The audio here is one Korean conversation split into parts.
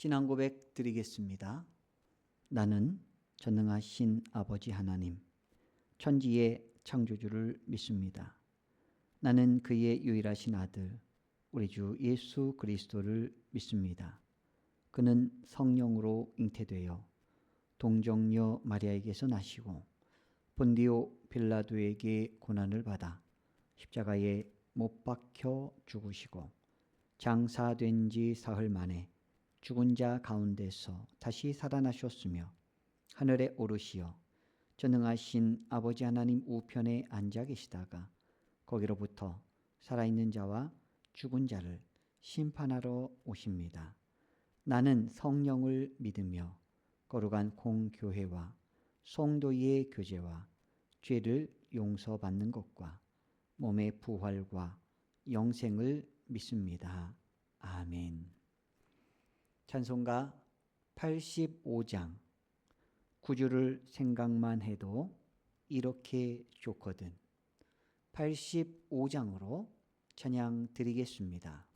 신앙 고백 드리겠습니다. 나는 전능하신 아버지 하나님, 천지의 창조주를 믿습니다. 나는 그의 유일하신 아들, 우리 주 예수 그리스도를 믿습니다. 그는 성령으로 잉태되어 동정녀 마리아에게서 나시고 본디오 빌라도에게 고난을 받아 십자가에 못 박혀 죽으시고 장사된 지 사흘 만에 죽은 자 가운데서 다시 살아나셨으며 하늘에 오르시어 전능하신 아버지 하나님 우편에 앉아 계시다가 거기로부터 살아있는 자와 죽은 자를 심판하러 오십니다. 나는 성령을 믿으며 거룩한 공교회와 성도의 교제와 죄를 용서받는 것과 몸의 부활과 영생을 믿습니다. 아멘. 찬송가 85장. 구주를 생각만 해도 이렇게 좋거든. 85장으로 찬양 드리겠습니다.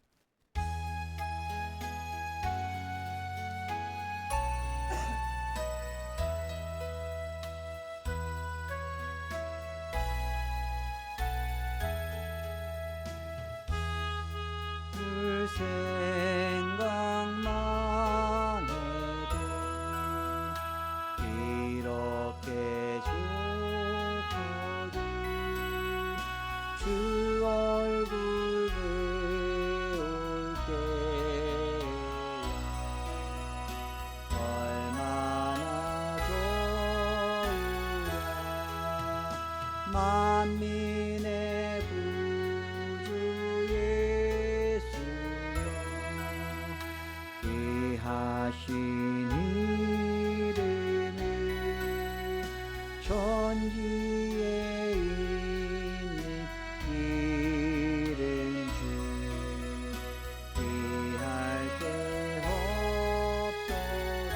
생각만 해도 이렇게 좋거든. 주 얼굴 배울 때야 얼마나 좋으랴. 만민의 하신 이름을 천지에 있는 이름 중 비할 데 없도다.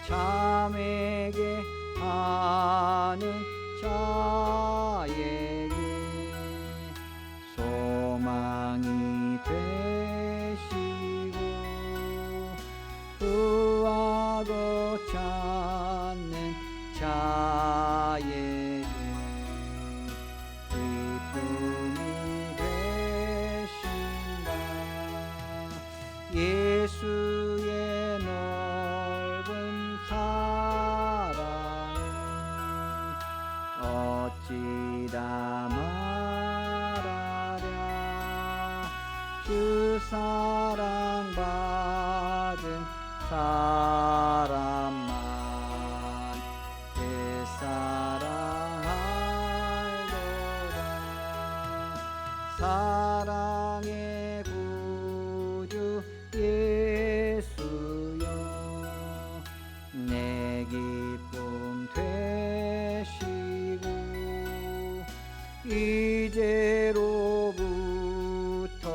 참에게 하는 자에게 소망이 구하고 찾는 자에게 기쁨이 되신다. 예수의 넓은 사랑을 어찌다 말하랴. 주 사랑받은 사람만 그 사랑하리로다. 사랑의 구주 예수여 내 기쁨 되시고 이제로부터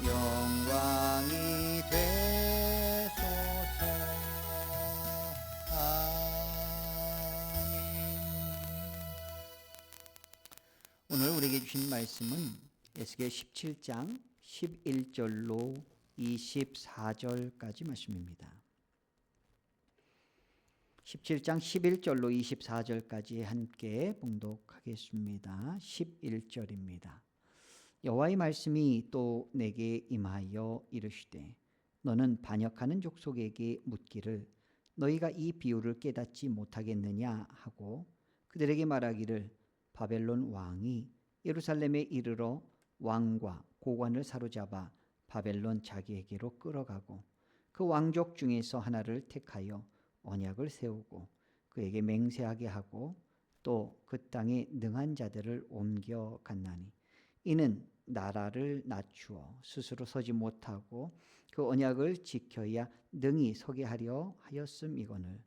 영광이 되소서. 아멘. 오늘 우리에게 주신 말씀은 에스겔 17장 11절로 24절까지 말씀입니다. 17장 11절로 24절까지 함께 봉독하겠습니다. 11절입니다. 여호와의 말씀이 또 내게 임하여 이르시되 너는 반역하는 족속에게 묻기를 너희가 이 비유를 깨닫지 못하겠느냐 하고 그들에게 말하기를 바벨론 왕이 예루살렘에 이르러 왕과 고관을 사로잡아 바벨론 자기에게로 끌어가고 그 왕족 중에서 하나를 택하여 언약을 세우고 그에게 맹세하게 하고 또 그 땅에 능한 자들을 옮겨 갔나니 이는 나라를 낮추어 스스로 서지 못하고 그 언약을 지켜야 능히 서게 하려 하였음이거늘.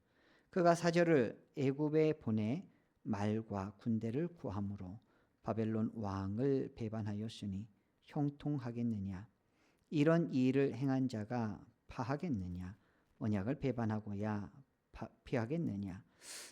그가 사절을 애굽에 보내 말과 군대를 구함으로 바벨론 왕을 배반하였으니 형통하겠느냐. 이런 일을 행한 자가 파하겠느냐. 언약을 배반하고야 피하겠느냐.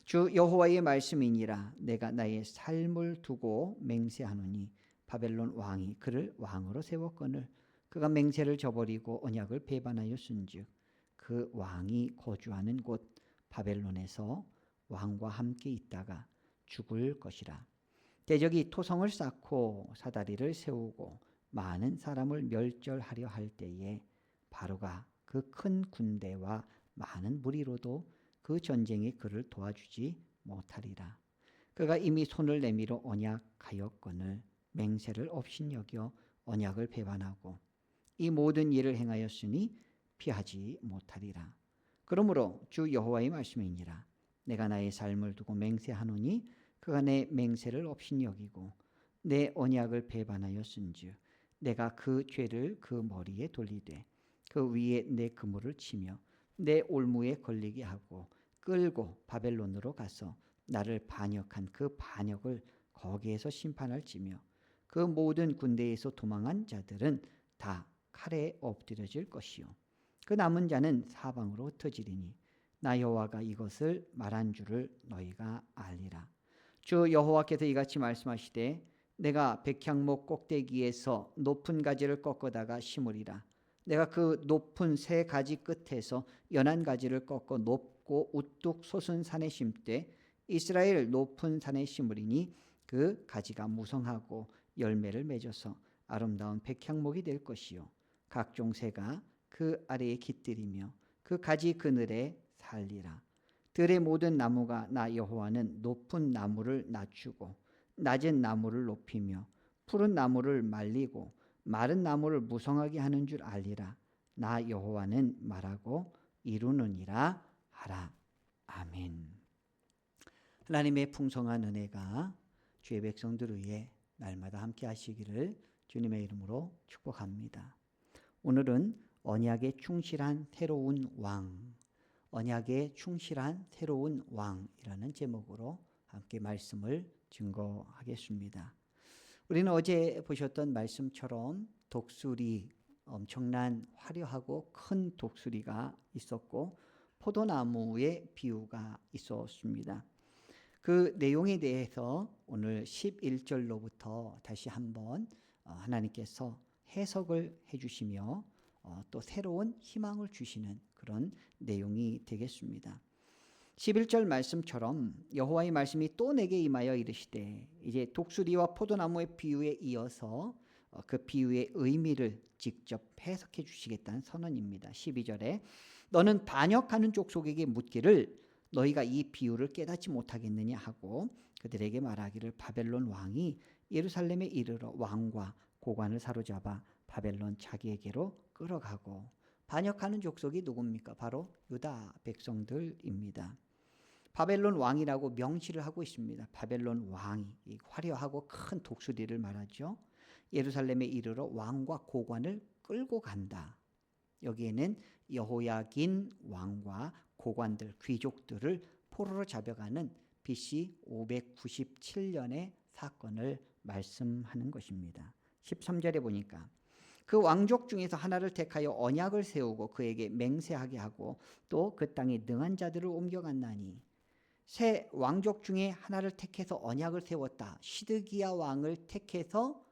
주 여호와의 말씀이니라. 내가 나의 삶을 두고 맹세하노니 바벨론 왕이 그를 왕으로 세웠거늘 그가 맹세를 저버리고 언약을 배반하였은즉 그 왕이 거주하는 곳 바벨론에서 왕과 함께 있다가 죽을 것이라. 대적이 토성을 쌓고 사다리를 세우고 많은 사람을 멸절하려 할 때에 바로가 그 큰 군대와 많은 무리로도 그 전쟁에 그를 도와주지 못하리라. 그가 이미 손을 내밀어 언약하였거늘 맹세를 업신여겨 언약을 배반하고 이 모든 일을 행하였으니 피하지 못하리라. 그러므로 주 여호와의 말씀이니라. 내가 나의 삶을 두고 맹세하노니 그가 내 맹세를 업신여기고 내 언약을 배반하였은즉 내가 그 죄를 그 머리에 돌리되 그 위에 내 그물을 치며 내 올무에 걸리게 하고 끌고 바벨론으로 가서 나를 반역한 그 반역을 거기에서 심판할지며 그 모든 군대에서 도망한 자들은 다 칼에 엎드려질 것이요 그 남은 자는 사방으로 흩어지리니 나 여호와가 이것을 말한 줄을 너희가 알리라. 주 여호와께서 이같이 말씀하시되 내가 백향목 꼭대기에서 높은 가지를 꺾어다가 심으리라. 내가 그 높은 새 가지 끝에서 연한 가지를 꺾어 높고 우뚝 솟은 산에 심되 이스라엘 높은 산에 심으리니 그 가지가 무성하고 열매를 맺어서 아름다운 백향목이 될 것이요 각종 새가 그 아래에 깃들이며 그 가지 그늘에 살리라. 들의 모든 나무가 나 여호와는 높은 나무를 낮추고 낮은 나무를 높이며 푸른 나무를 말리고 마른 나무를 무성하게 하는 줄 알리라. 나 여호와는 말하고 이루느니라 하라. 아멘. 하나님의 풍성한 은혜가 주의 백성들 위해 날마다 함께 하시기를 주님의 이름으로 축복합니다. 오늘은 언약에 충실한 새로운 왕, 언약에 충실한 새로운 왕이라는 제목으로 함께 말씀을 증거하겠습니다. 우리는 어제 보셨던 말씀처럼 독수리, 엄청난 화려하고 큰 독수리가 있었고 포도나무의 비유가 있었습니다. 그 내용에 대해서 오늘 11절로부터 다시 한번 하나님께서 해석을 해주시며 또 새로운 희망을 주시는 그런 내용이 되겠습니다. 11절 말씀처럼 여호와의 말씀이 또 내게 임하여 이르시되 이제 독수리와 포도나무의 비유에 이어서 그 비유의 의미를 직접 해석해 주시겠다는 선언입니다. 12절에 너는 반역하는 족속에게 묻기를 너희가 이 비유를 깨닫지 못하겠느냐 하고 그들에게 말하기를 바벨론 왕이 예루살렘에 이르러 왕과 고관을 사로잡아 바벨론 자기에게로 끌어가고 반역하는 족속이 누굽니까? 바로 유다 백성들입니다. 바벨론 왕이라고 명시를 하고 있습니다. 바벨론 왕이 화려하고 큰 독수리를 말하죠. 예루살렘에 이르러 왕과 고관을 끌고 간다. 여기에는 여호야긴 왕과 고관들, 귀족들을 포로로 잡아가는 BC 597년의 사건을 말씀하는 것입니다. 13절에 보니까 그 왕족 중에서 하나를 택하여 언약을 세우고 그에게 맹세하게 하고 또 그 땅에 능한 자들을 옮겨갔나니 새 왕족 중에 하나를 택해서 언약을 세웠다. 시드기야 왕을 택해서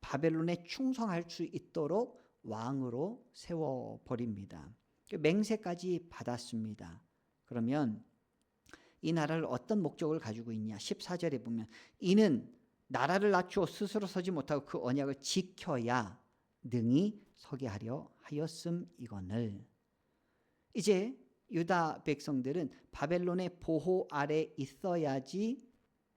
바벨론에 충성할 수 있도록 왕으로 세워버립니다. 맹세까지 받았습니다. 그러면 이 나라를 어떤 목적을 가지고 있냐? 14절에 보면 이는 나라를 낮추어 스스로 서지 못하고 그 언약을 지켜야 능히 서게 하려 하였음이거늘. 이제 유다 백성들은 바벨론의 보호 아래 있어야지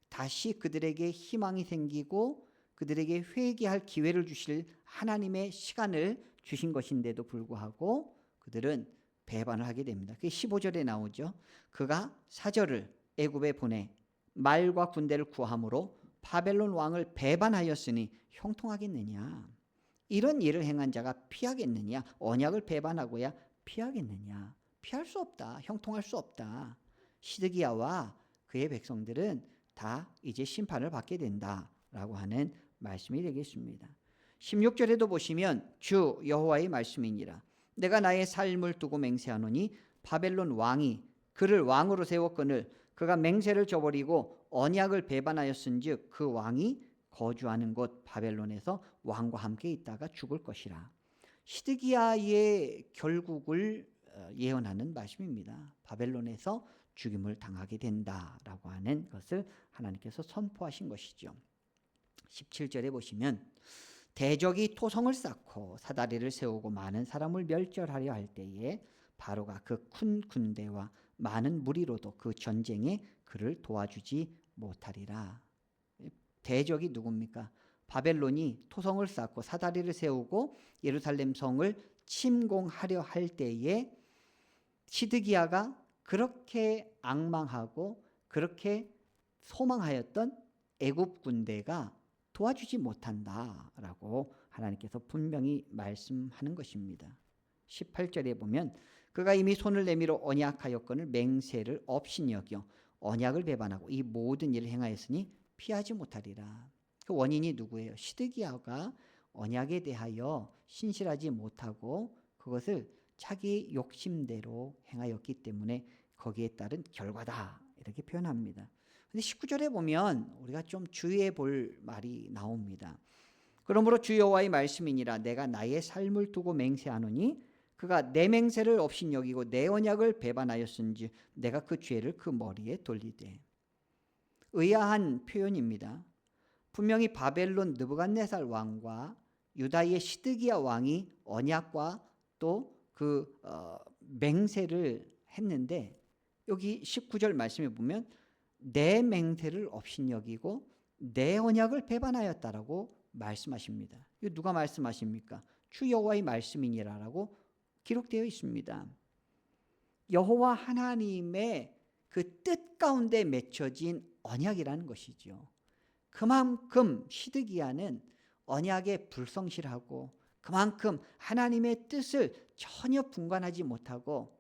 다시 그들에게 희망이 생기고 그들에게 회개할 기회를 주실 하나님의 시간을 주신 것인데도 불구하고 그들은 배반을 하게 됩니다. 그게 15절에 나오죠. 그가 사절을 애굽에 보내 말과 군대를 구함으로 바벨론 왕을 배반하였으니 형통하겠느냐? 이런 일을 행한 자가 피하겠느냐? 언약을 배반하고야 피하겠느냐? 피할 수 없다. 형통할 수 없다. 시드기야와 그의 백성들은 다 이제 심판을 받게 된다라고 하는 말씀이 되겠습니다. 16절에도 보시면 주 여호와의 말씀이니라. 내가 나의 삶을 두고 맹세하노니 바벨론 왕이 그를 왕으로 세웠거늘 그가 맹세를 저버리고 언약을 배반하였은즉 그 왕이 거주하는 곳 바벨론에서 왕과 함께 있다가 죽을 것이라. 시드기야의 결국을 예언하는 말씀입니다. 바벨론에서 죽임을 당하게 된다라고 하는 것을 하나님께서 선포하신 것이죠. 17절에 보시면 대적이 토성을 쌓고 사다리를 세우고 많은 사람을 멸절하려 할 때에 바로가 그 큰 군대와 많은 무리로도 그 전쟁에 그를 도와주지 못하리라. 대적이 누굽니까? 바벨론이 토성을 쌓고 사다리를 세우고 예루살렘 성을 침공하려 할 때에 시드기야가 그렇게 앙망하고 그렇게 소망하였던 애굽 군대가 도와주지 못한다라고 하나님께서 분명히 말씀하는 것입니다. 18절에 보면 그가 이미 손을 내밀어 언약하였거늘 맹세를 없인 여겨 언약을 배반하고 이 모든 일을 행하였으니 피하지 못하리라. 그 원인이 누구예요? 시드기야가 언약에 대하여 신실하지 못하고 그것을 자기 욕심대로 행하였기 때문에 거기에 따른 결과다 이렇게 표현합니다. 근데 19절에 보면 우리가 좀 주의해 볼 말이 나옵니다. 그러므로 주 여호와의 말씀이니라 내가 나의 삶을 두고 맹세하노니 그가 내 맹세를 없인 여기고 내 언약을 배반하였은지 내가 그 죄를 그 머리에 돌리되. 의아한 표현입니다. 분명히 바벨론 느부갓네살 왕과 유다의 시드기야 왕이 언약과 또 그 맹세를 했는데 여기 19절 말씀에 보면 내 맹세를 없인 여기고 내 언약을 배반하였다라고 말씀하십니다. 이거 누가 말씀하십니까? 주 여호와의 말씀이니라라고 기록되어 있습니다. 여호와 하나님의 그 뜻 가운데 맺혀진 언약이라는 것이죠. 그만큼 시드기야는 언약에 불성실하고 그만큼 하나님의 뜻을 전혀 분간하지 못하고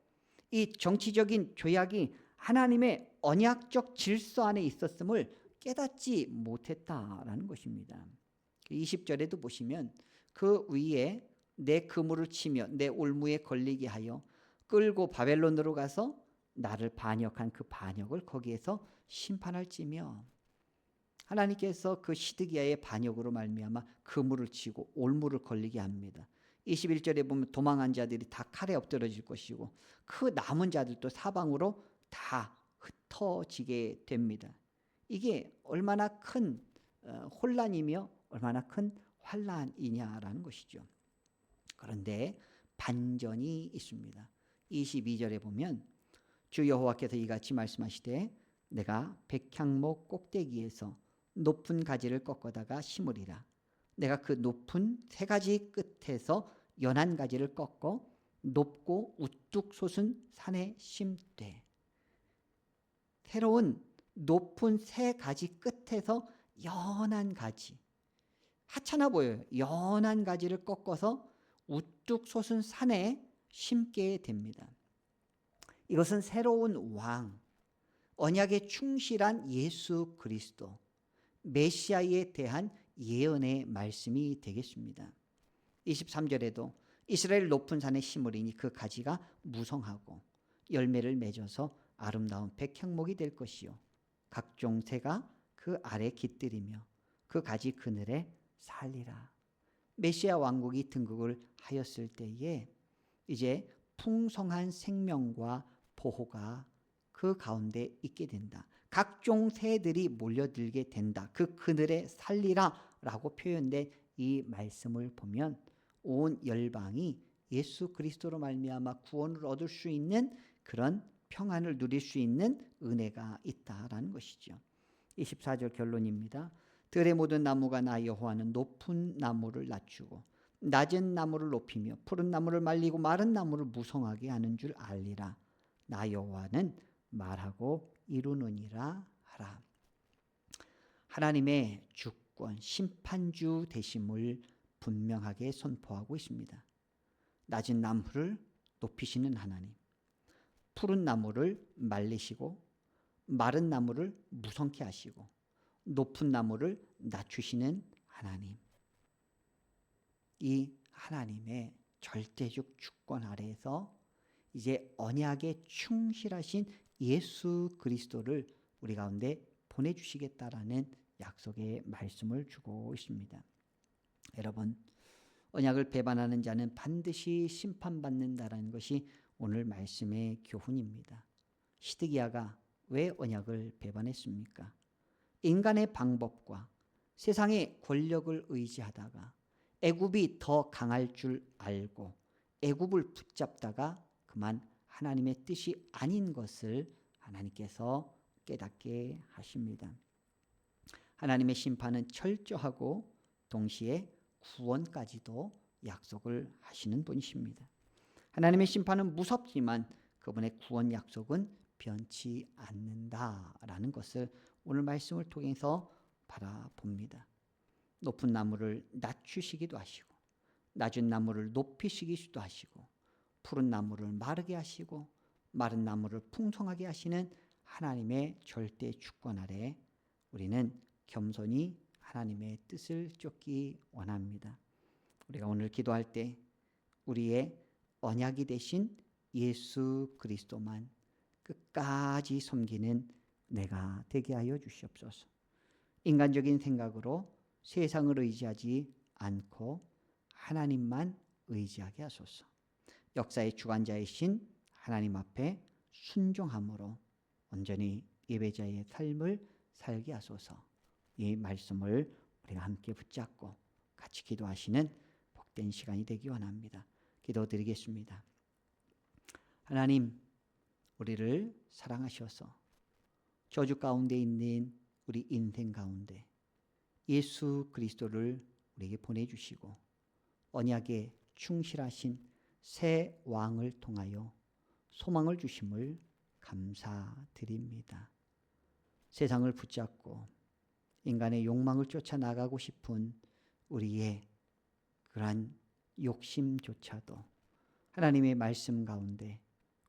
이 정치적인 조약이 하나님의 언약적 질서 안에 있었음을 깨닫지 못했다라는 것입니다. 20절에도 보시면 그 위에 내 그물을 치며 내 올무에 걸리게 하여 끌고 바벨론으로 가서 나를 반역한 그 반역을 거기에서 심판할지며. 하나님께서 그 시드기야의 반역으로 말미암아 그물을 치고 올무를 걸리게 합니다. 21절에 보면 도망한 자들이 다 칼에 엎드러질 것이고 그 남은 자들도 사방으로 다 흩어지게 됩니다. 이게 얼마나 큰 혼란이며 얼마나 큰 환란이냐라는 것이죠. 그런데 반전이 있습니다. 22절에 보면 주 여호와께서 이같이 말씀하시되 내가 백향목 꼭대기에서 높은 가지를 꺾어다가 심으리라. 내가 그 높은 세 가지 끝에서 연한 가지를 꺾어 높고 우뚝 솟은 산에 심되. 새로운 높은 세 가지 끝에서 연한 가지, 하찮아 보여요. 연한 가지를 꺾어서 우뚝 솟은 산에 심게 됩니다. 이것은 새로운 왕, 언약에 충실한 예수 그리스도, 메시아에 대한 예언의 말씀이 되겠습니다. 23절에도 이스라엘 높은 산에 심으리니 그 가지가 무성하고 열매를 맺어서 아름다운 백향목이 될 것이요 각종 새가 그 아래 깃들이며 그 가지 그늘에 살리라. 메시아 왕국이 등극을 하였을 때에 이제 풍성한 생명과 보호가 그 가운데 있게 된다. 각종 새들이 몰려들게 된다. 그 그늘에 살리라 라고 표현된 이 말씀을 보면 온 열방이 예수 그리스도로 말미암아 구원을 얻을 수 있는 그런 평안을 누릴 수 있는 은혜가 있다라는 것이죠. 24절 결론입니다. 들의 모든 나무가 나 여호와는 높은 나무를 낮추고 낮은 나무를 높이며 푸른 나무를 말리고 마른 나무를 무성하게 하는 줄 알리라. 나 여호와는 말하고 이루느니라 하라. 하나님의 주권, 심판주 되심을 분명하게 선포하고 있습니다. 낮은 나무를 높이시는 하나님, 푸른 나무를 말리시고 마른 나무를 무성케 하시고 높은 나무를 낮추시는 하나님. 이 하나님의 절대적 주권 아래에서 이제 언약에 충실하신 예수 그리스도를 우리 가운데 보내주시겠다라는 약속의 말씀을 주고 있습니다. 여러분, 언약을 배반하는 자는 반드시 심판받는다라는 것이 오늘 말씀의 교훈입니다. 시드기야가 왜 언약을 배반했습니까? 인간의 방법과 세상의 권력을 의지하다가 애굽이 더 강할 줄 알고 애굽을 붙잡다가 그만 하나님의 뜻이 아닌 것을 하나님께서 깨닫게 하십니다. 하나님의 심판은 철저하고 동시에 구원까지도 약속을 하시는 분이십니다. 하나님의 심판은 무섭지만 그분의 구원 약속은 변치 않는다라는 것을 오늘 말씀을 통해서 바라봅니다. 높은 나무를 낮추시기도 하시고 낮은 나무를 높이시기도 하시고 푸른 나무를 마르게 하시고 마른 나무를 풍성하게 하시는 하나님의 절대 주권 아래 우리는 겸손히 하나님의 뜻을 쫓기 원합니다. 우리가 오늘 기도할 때 우리의 언약이 되신 예수 그리스도만 끝까지 섬기는 내가 되게 하여 주시옵소서. 인간적인 생각으로 세상을 의지하지 않고 하나님만 의지하게 하소서. 역사의 주관자이신 하나님 앞에 순종함으로 온전히 예배자의 삶을 살게 하소서. 이 말씀을 우리가 함께 붙잡고 같이 기도하시는 복된 시간이 되기 원합니다. 기도드리겠습니다. 하나님, 우리를 사랑하셔서 저주 가운데 있는 우리 인생 가운데 예수 그리스도를 우리에게 보내주시고 언약에 충실하신 새 왕을 통하여 소망을 주심을 감사드립니다. 세상을 붙잡고 인간의 욕망을 쫓아나가고 싶은 우리의 그러한 욕심조차도 하나님의 말씀 가운데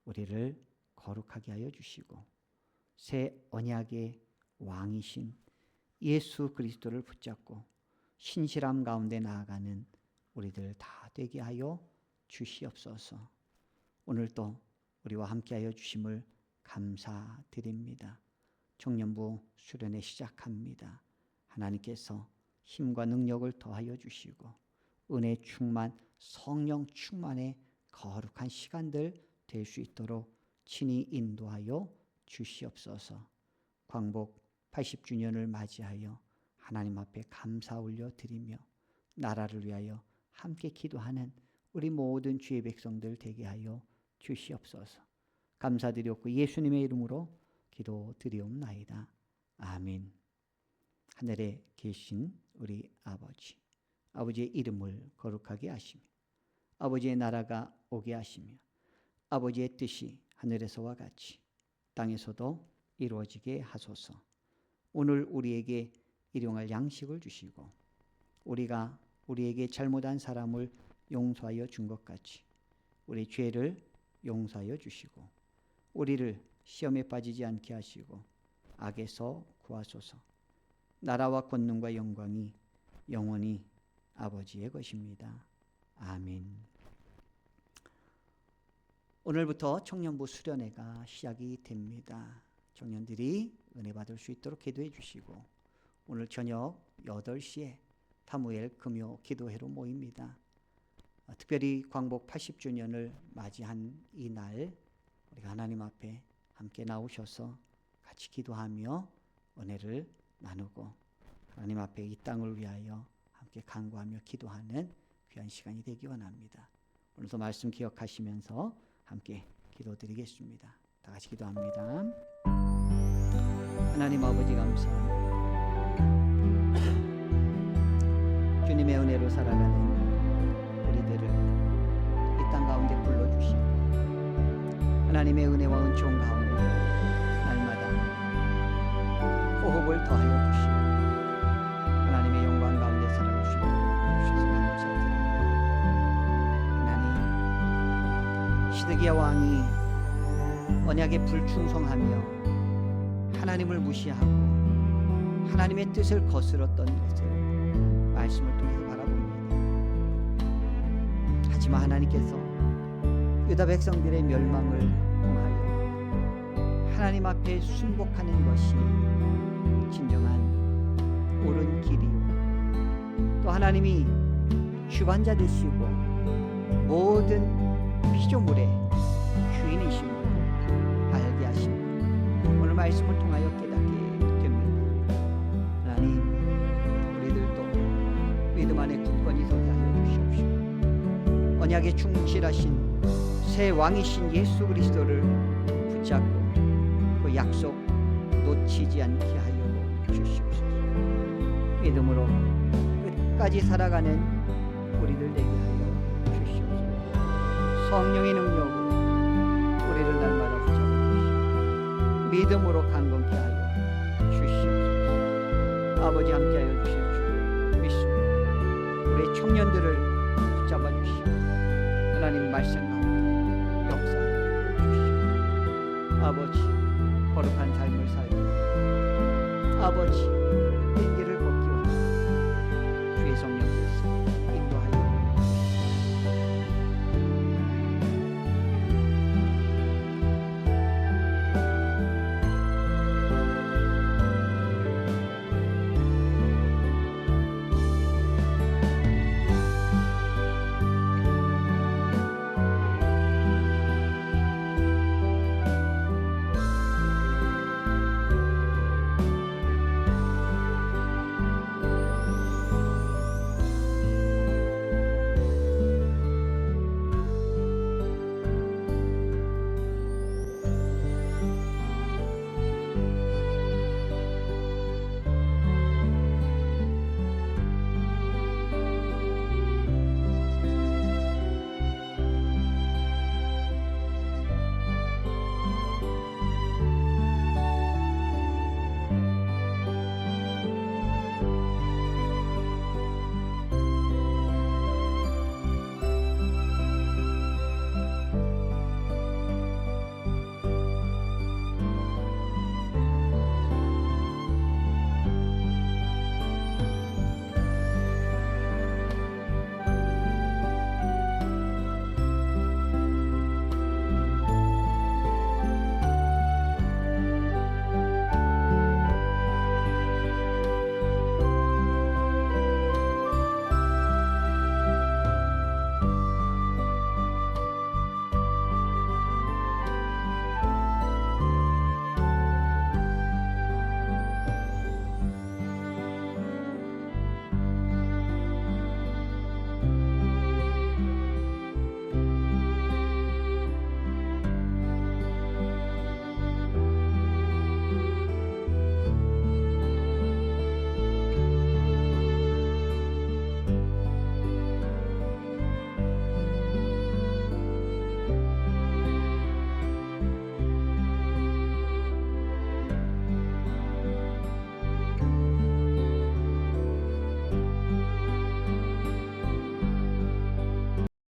우리를 거룩하게 하여 주시고 새 언약의 왕이신 예수 그리스도를 붙잡고 신실함 가운데 나아가는 우리들 다 되게 하여 주시옵소서. 오늘도 우리와 함께하여 주심을 감사드립니다. 청년부 수련회 시작합니다. 하나님께서 힘과 능력을 더하여 주시고 은혜 충만, 성령 충만의 거룩한 시간들 될 수 있도록 친히 인도하여 주시옵소서. 광복 80주년을 맞이하여 하나님 앞에 감사 올려드리며 나라를 위하여 함께 기도하는 우리 모든 주의 백성들 되게 하여 주시옵소서. 감사드렸고 예수님의 이름으로 기도드리옵나이다. 아멘. 하늘에 계신 우리 아버지, 아버지의 이름을 거룩하게 하시며 아버지의 나라가 오게 하시며 아버지의 뜻이 하늘에서와 같이 땅에서도 이루어지게 하소서. 오늘 우리에게 일용할 양식을 주시고 우리가 우리에게 잘못한 사람을 용서하여 준 것 같이 우리 죄를 용서하여 주시고 우리를 시험에 빠지지 않게 하시고 악에서 구하소서. 나라와 권능과 영광이 영원히 아버지의 것입니다. 아멘. 오늘부터 청년부 수련회가 시작이 됩니다. 청년들이 은혜 받을 수 있도록 기도해 주시고 오늘 저녁 8시에 사무엘 금요 기도회로 모입니다. 특별히 광복 80주년을 맞이한 이 날 우리가 하나님 앞에 함께 나오셔서 같이 기도하며 은혜를 나누고 하나님 앞에 이 땅을 위하여 함께 간구하며 기도하는 귀한 시간이 되기 원합니다. 오늘도 말씀 기억하시면서 함께 기도드리겠습니다. 다 같이 기도합니다. 하나님 아버지 감사합니다. 주님의 은혜로 살아가는 우리들을 이 땅 가운데 불러주시고 하나님의 은혜와 은총 가운데 날마다 호흡을 더하여 주시고 하나님의 영광 가운데 살아갈 수 있도록 주셔서 감사드립니다. 하나님, 시드기야 왕이 언약에 불충성하며 하나님을 무시하고 하나님의 뜻을 거스렀던 것을 말씀을 통해서 바라봅니다. 하지만 하나님께서 유다 백성들의 멸망을 통하여 하나님 앞에 순복하는 것이 진정한 옳은 길이요 또 하나님이 주관자 되시고 모든 피조물의 주인이심을 알게 하십니다. 오늘 말씀을 통하여 깨닫게 됩니다. 하나님, 우리들도 믿음 안에 굳건히 서게 하여 주시옵시고 언약에 충실하신 새 왕이신 예수 그리스도를 붙잡고 그 약속 놓치지 않게 하여 주시옵소서. 믿음으로 끝까지 살아가는 우리들 되게 하여 주시옵소서. 성령의 능력으로 우리를 날마다 붙잡아 주시고 믿음으로 강건케 하여 주시옵소서. 아버지 함께하여 주실 줄 믿습니다. 우리 청년들을 붙잡아 주시고 하나님 말씀 가운데 역사하여 주시옵소서. 아버지 거룩한 삶을 살고 아버지